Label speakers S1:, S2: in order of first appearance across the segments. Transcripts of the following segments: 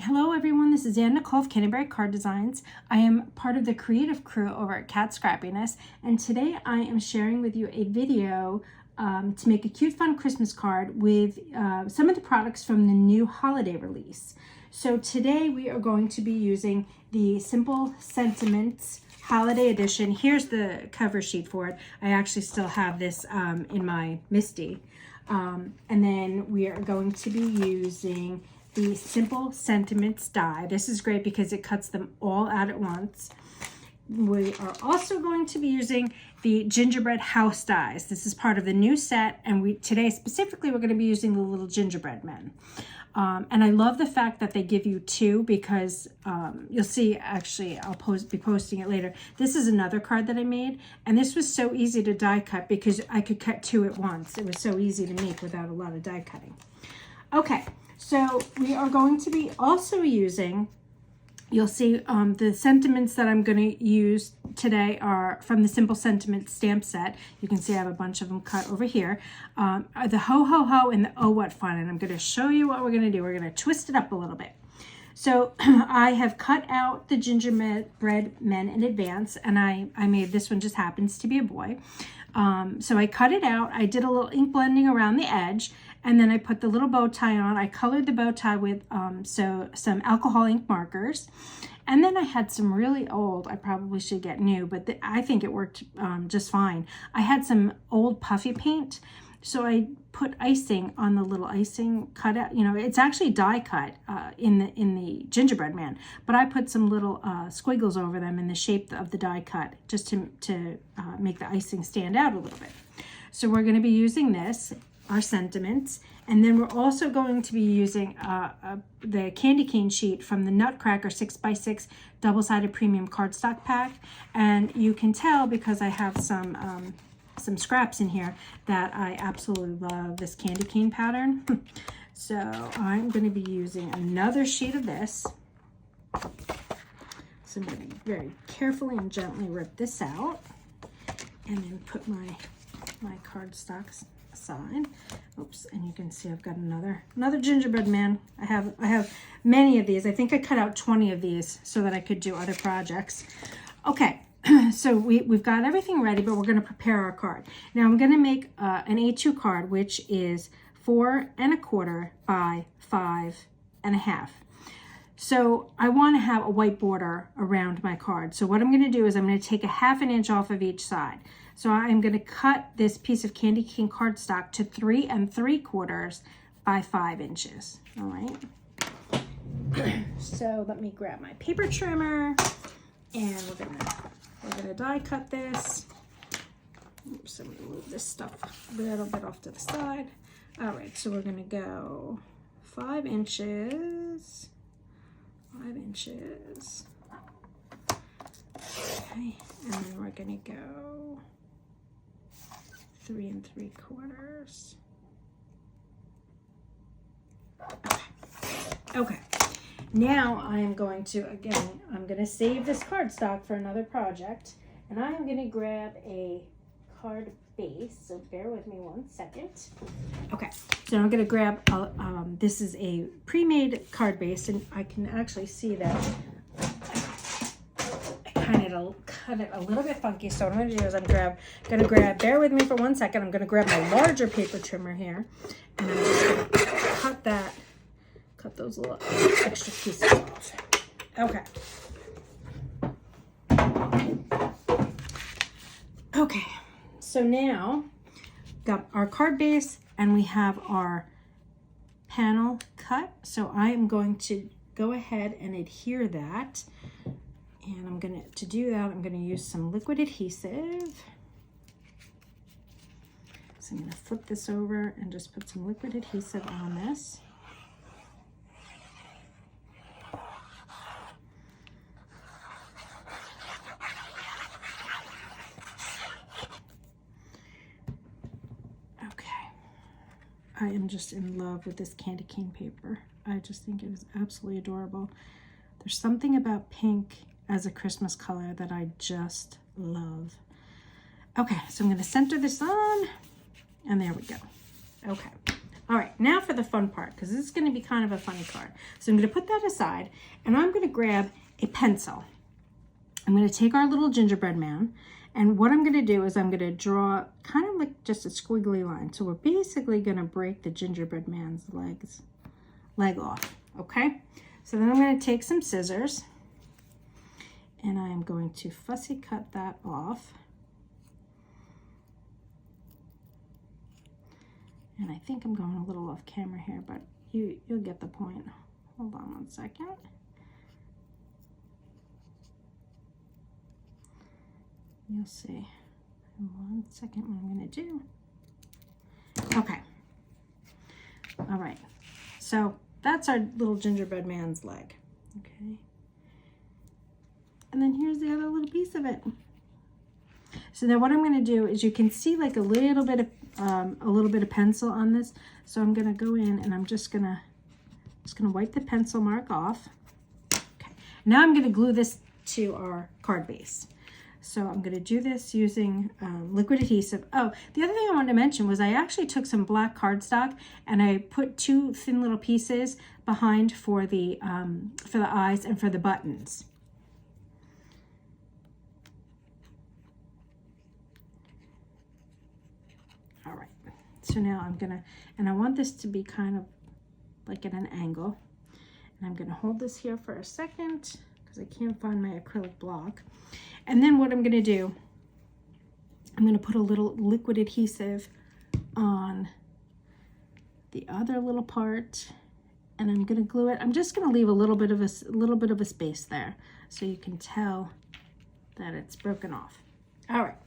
S1: Hello everyone, this is Ann Nicole of Gingerbread Card Designs. I am part of the creative crew over at Cat Scrappiness, and today I am sharing with you a video to make a cute fun Christmas card with some of the products from the new holiday release. So today we are going to be using the Simple Sentiments Holiday Edition. Here's the cover sheet for it. I actually still have this in my MISTI. And then we are going to be using the Simple Sentiments die. This is great because it cuts them all out at once. We are also going to be using the Gingerbread house dies. This is part of the new set, and today specifically we're going to be using the little gingerbread men. And I love the fact that they give you two because you'll see, actually I'll be posting it later. This is another card that I made, and this was so easy to die cut because I could cut two at once. It was so easy to make without a lot of die cutting. Okay, so we are going to be also using, you'll see the sentiments that I'm going to use today are from the Simple Sentiments stamp set. You can see I have a bunch of them cut over here. The Ho Ho Ho and the Oh What Fun. And I'm going to show you what we're going to do. We're going to twist it up a little bit. So I have cut out the gingerbread men in advance, and I made this one, just happens to be a boy. So I cut it out. I did a little ink blending around the edge, and then I put the little bow tie on. I colored the bow tie with some alcohol ink markers. And then I had some really old, I probably should get new, but I think it worked just fine. I had some old puffy paint. So I put icing on the little icing cutout. You know, it's actually die cut in the gingerbread man, but I put some little squiggles over them in the shape of the die cut just to make the icing stand out a little bit. So we're going to be using this, our sentiments, and then we're also going to be using the candy cane sheet from the Nutcracker 6x6 double-sided premium cardstock pack. And you can tell because I have some scraps in here that I absolutely love this candy cane pattern. So I'm going to be using another sheet of this. So I'm going to very carefully and gently rip this out and then put my cardstocks aside. Oops, and you can see I've got another gingerbread man. I have many of these. I think I cut out 20 of these so that I could do other projects. Okay. So we've got everything ready, but we're going to prepare our card. Now I'm going to make an A2 card, which is 4 1/4 by 5 1/2. So I want to have a white border around my card. So what I'm going to do is I'm going to take a 1/2 inch off of each side. So I'm going to cut this piece of candy cane cardstock to 3 3/4 by 5 inches. All right. So let me grab my paper trimmer, and we're gonna die cut this. Oops, I'm gonna move this stuff a little bit off to the side. All right, so we're gonna go 5 inches, 5 inches. Okay, and then we're gonna go 3 3/4. Okay. Now I'm going to save this cardstock for another project, and I'm going to grab a card base, so bear with me 1 second. Okay, so I'm going to grab, this is a pre-made card base, and I can actually see that I kind of cut it a little bit funky, so what I'm going to do is I'm going to grab, bear with me for 1 second, I'm going to grab my larger paper trimmer here, and I'm just going to cut those little extra pieces off. Okay. Okay, so now got our card base and we have our panel cut. So I am going to go ahead and adhere that. And to do that, I'm going to use some liquid adhesive. So I'm going to flip this over and just put some liquid adhesive on this. I am just in love with this candy cane paper. I just think it is absolutely adorable. There's something about pink as a Christmas color that I just love. Okay, so I'm going to center this on, and there we go. Okay, All right, now for the fun part, because this is going to be kind of a funny card. So I'm going to put that aside, and I'm going to grab a pencil. I'm going to take our little gingerbread man, and what I'm going to do is I'm going to draw kind of like just a squiggly line. So we're basically going to break the gingerbread man's leg off, okay? So then I'm going to take some scissors, and I'm going to fussy cut that off. And I think I'm going a little off camera here, but you'll get the point. Hold on one second. You'll see in 1 second what I'm going to do. Okay. All right. So that's our little gingerbread man's leg. Okay. And then here's the other little piece of it. So now what I'm going to do is, you can see like a little bit of pencil on this. So I'm going to go in and I'm just going to wipe the pencil mark off. Okay. Now I'm going to glue this to our card base. So I'm going to do this using liquid adhesive. Oh, the other thing I wanted to mention was I actually took some black cardstock and I put 2 thin little pieces behind for the eyes and for the buttons. All right, so now I'm gonna, and I want this to be kind of like at an angle. And I'm gonna hold this here for a second because I can't find my acrylic block. And then what I'm gonna do, I'm gonna put a little liquid adhesive on the other little part, and I'm gonna glue it. I'm just gonna leave a little bit of a space there so you can tell that it's broken off. All right.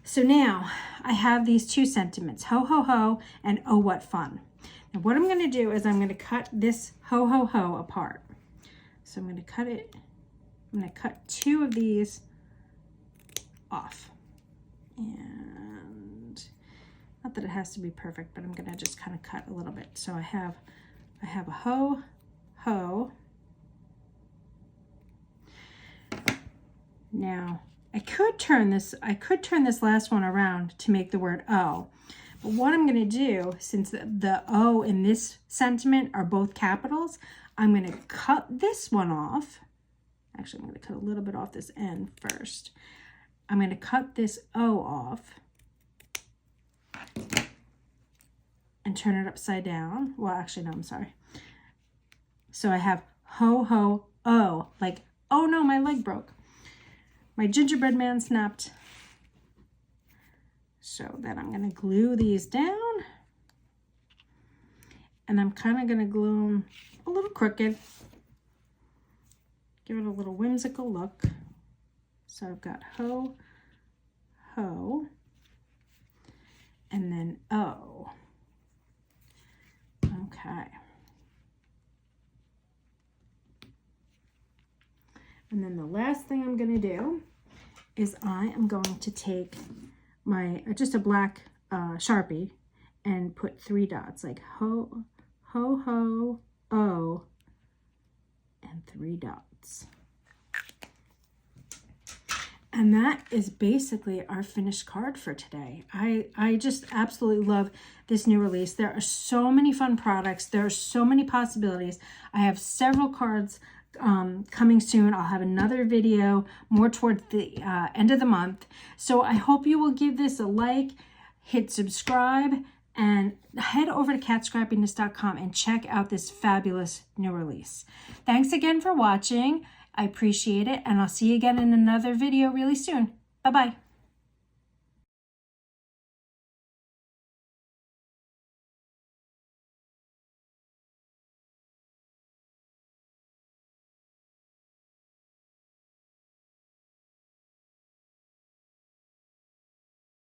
S1: So now I have these 2 sentiments, ho, ho, ho, and oh, what fun. Now what I'm going to do is I'm going to cut this ho, ho, ho apart. So I'm going to cut it, I'm going to cut 2 of these off. And not that it has to be perfect, but I'm going to just kind of cut a little bit. So I have a ho, ho. Now, I could turn this last one around to make the word O. But what I'm going to do, since the O in this sentiment are both capitals, I'm going to cut this one off. Actually, I'm going to cut a little bit off this end first. I'm going to cut this O off and turn it upside down. Well, actually, no, I'm sorry. So I have ho, ho, O, like, oh no, my leg broke. My gingerbread man snapped. So then I'm going to glue these down. And I'm kind of going to glue them a little crooked. Give it a little whimsical look. So I've got ho, ho, and then O. Okay. And then the last thing I'm going to do is I am going to take my, just a black Sharpie and put 3 dots, like ho, ho, ho, O, and 3 dots. And that is basically our finished card for today. I just absolutely love this new release. There are so many fun products. There are so many possibilities. I have several cards coming soon. I'll have another video more towards the end of the month. So I hope you will give this a like, hit subscribe, and head over to catscrappiness.com and check out this fabulous new release. Thanks again for watching. I appreciate it, and I'll see you again in another video really soon. Bye-bye.